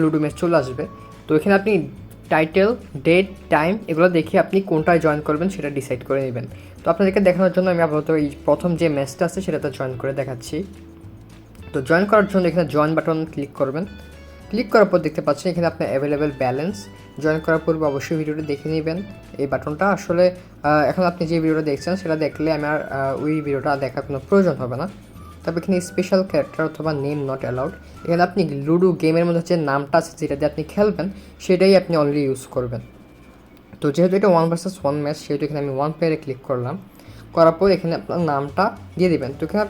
Ludo match চলে আসবে। তো এখানে আপনি টাইটেল, ডেট, টাইম এগুলো দেখে আপনি কোনটায় জয়েন করবেন সেটা ডিসাইড করে নেবেন। তো আপনাদেরকে দেখানোর জন্য আমি আপাতত এই প্রথম যে ম্যাচটা আছে সেটাতে জয়েন করে দেখাচ্ছি। তো জয়েন করার জন্য এখানে জয়েন বাটন ক্লিক করবেন। ক্লিক করার পর দেখতে পাচ্ছেন এখানে আপনার অ্যাভেলেবেল ব্যালেন্স। জয়েন করার পূর্বে অবশ্যই ভিডিওটি দেখে নেবেন। এই বাটনটা আসলে এখন আপনি যে ভিডিওটা দেখছেন সেটা দেখলে আমার ওই ভিডিওটা দেখার কোনো প্রয়োজন হবে না। তবে এখানে স্পেশাল ক্যারেক্টার অথবা নেম নট অ্যালাউড, এখানে আপনি লুডো গেমের মধ্যে যে নামটা আছে যেটা দিয়ে আপনি খেলবেন সেটাই আপনি অনলি ইউজ করবেন। তো যেহেতু এটা 1 ভার্সেস 1 ম্যাচ, সেহেতু এখানে আমি 1 প্লেয়ারে ক্লিক করলাম। করার পর এখানে আপনার নামটা দিয়ে দেবেন। তো এখানে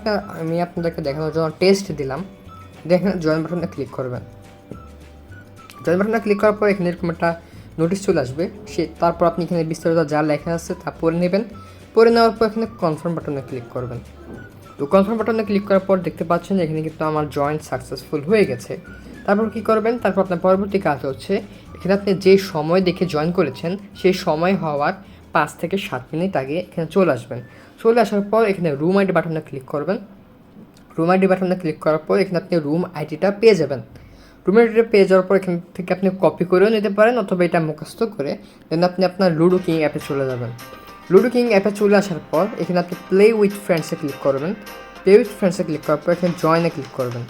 আমি আপনাদেরকে দেখানোর জন্য টেস্ট দিলাম। দেখেন জয়েন বাটনে ক্লিক করবেন। জয়েন বাটনে ক্লিক করার পর এখানে এরকম একটা নোটিশ চলে আসবে। তারপর আপনি এখানে বিস্তারিত যা লেখা আছে তা পড়ে নেবেন। পড়ে নেওয়ার পর এখানে কনফার্ম বাটনে ক্লিক করবেন। তো কনফার্ম বাটনে ক্লিক করার পর দেখতে পাচ্ছেন এখানে কিন্তু আমার জয়েন সাকসেসফুল হয়ে গেছে। তারপর কি করবেন, তারপর আপনার পরবর্তী কাজ হচ্ছে এখানে আপনি যে সময় দেখে জয়েন করেছেন সেই সময় হওয়ার 5 থেকে 7 মিনিট আগে এখানে চলে আসবেন। চলে আসার পর এখানে রুম আইডি বাটনে ক্লিক করবেন। রুম আইডি বাটনে ক্লিক করার পর এখানে আপনি রুম আইডিটা পেয়ে যাবেন। রুম আইডিটা পেয়ে যাওয়ার পর এখান থেকে আপনি কপি করেও নিতে পারেন অথবা এটা মুখস্থ করে দেন আপনি আপনার লুডো কিং অ্যাপে চলে যাবেন। লুডো কিং অ্যাপে চলে আসার পর এখানে আপনি প্লে উইথ ফ্রেন্ডসে ক্লিক করবেন। প্লে উইথ ফ্রেন্ডসে ক্লিক করার পর এখানে জয়েনে ক্লিক করবেন।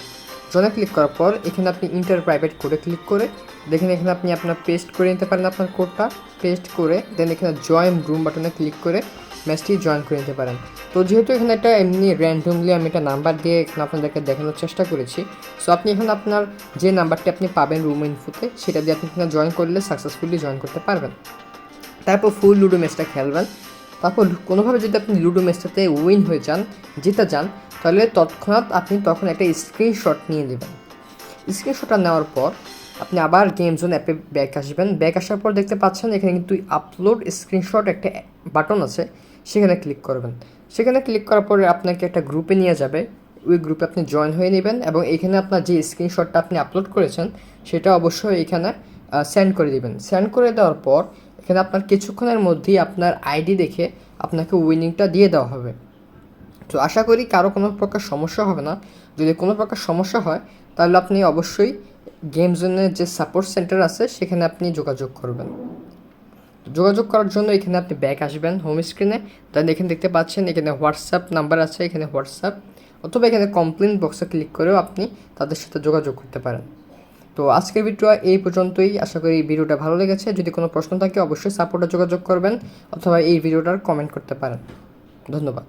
জয়েনে ক্লিক করার পর এখানে আপনি ইন্টার প্রাইভেট কোডে ক্লিক করে দেখেন এখানে আপনি আপনার পেস্ট করে নিতে পারেন আপনার কোডটা। পেস্ট করে দেন এখানে জয়েন রুম বাটনে ক্লিক করে ম্যাচটি জয়েন করে নিতে পারেন। তো যেহেতু এখানে একটা এমনি র্যান্ডমলি আমি একটা নাম্বার দিয়ে এখানে আপনাদেরকে দেখানোর চেষ্টা করেছি। সো আপনি এখানে আপনার যে নাম্বারটি আপনি পাবেন রুম ইনফোতে সেটা দিয়ে আপনি এখানে জয়েন করলে সাকসেসফুলি জয়েন করতে পারবেন। তারপর ফুল লুডো ম্যাচটা খেলবেন। তারপর কোনোভাবে যদি আপনি লুডো ম্যাচটাতে উইন হয়ে যান, জিতে যান, তাহলে তৎক্ষণাৎ আপনি তখন একটা স্ক্রিনশট নিয়ে নেবেন। স্ক্রিনশটটা নেওয়ার পর আপনি আবার গেম জোন অ্যাপে ব্যাক আসবেন। ব্যাক আসার পর দেখতে পাচ্ছেন এখানে কিন্তু আপলোড স্ক্রিনশট একটা বাটন আছে, সেখানে ক্লিক করবেন। সেখানে ক্লিক করার পরে আপনাকে একটা গ্রুপে নিয়ে যাবে। ওই গ্রুপে আপনি জয়েন হয়ে নেবেন এবং এখানে আপনার যে স্ক্রিনশটটা আপনি আপলোড করেছেন সেটা অবশ্যই এখানে সেন্ড করে দেবেন। সেন্ড করে দেওয়ার পর এখানে আপনার কিছুক্ষণের মধ্যেই আপনার আইডি দেখে আপনাকে উইনিংটা দিয়ে দেওয়া হবে। তো আশা করি কারো কোনো প্রকার সমস্যা হবে না। যদি কোনো প্রকার সমস্যা হয় তাহলে আপনি অবশ্যই গেম জোনের যে সাপোর্ট সেন্টার আছে সেখানে আপনি যোগাযোগ করবেন। যোগাযোগ করার জন্য এখানে আপনি ব্যাক আসবেন হোম স্ক্রিনে। দেন এখানে দেখতে পাচ্ছেন এখানে হোয়াটসঅ্যাপ নাম্বার আছে, এখানে হোয়াটসঅ্যাপ অথবা এখানে কমপ্লেন বক্সে ক্লিক করেও আপনি তাদের সাথে যোগাযোগ করতে পারেন। তো আজকের ভিডিও এই পর্যন্তই। আশা করি এই ভিডিওটা ভালো লেগেছে। যদি কোনো প্রশ্ন থাকে অবশ্যই সাপোর্টে যোগাযোগ করবেন অথবা এই ভিডিওটার কমেন্ট করতে পারেন। ধন্যবাদ।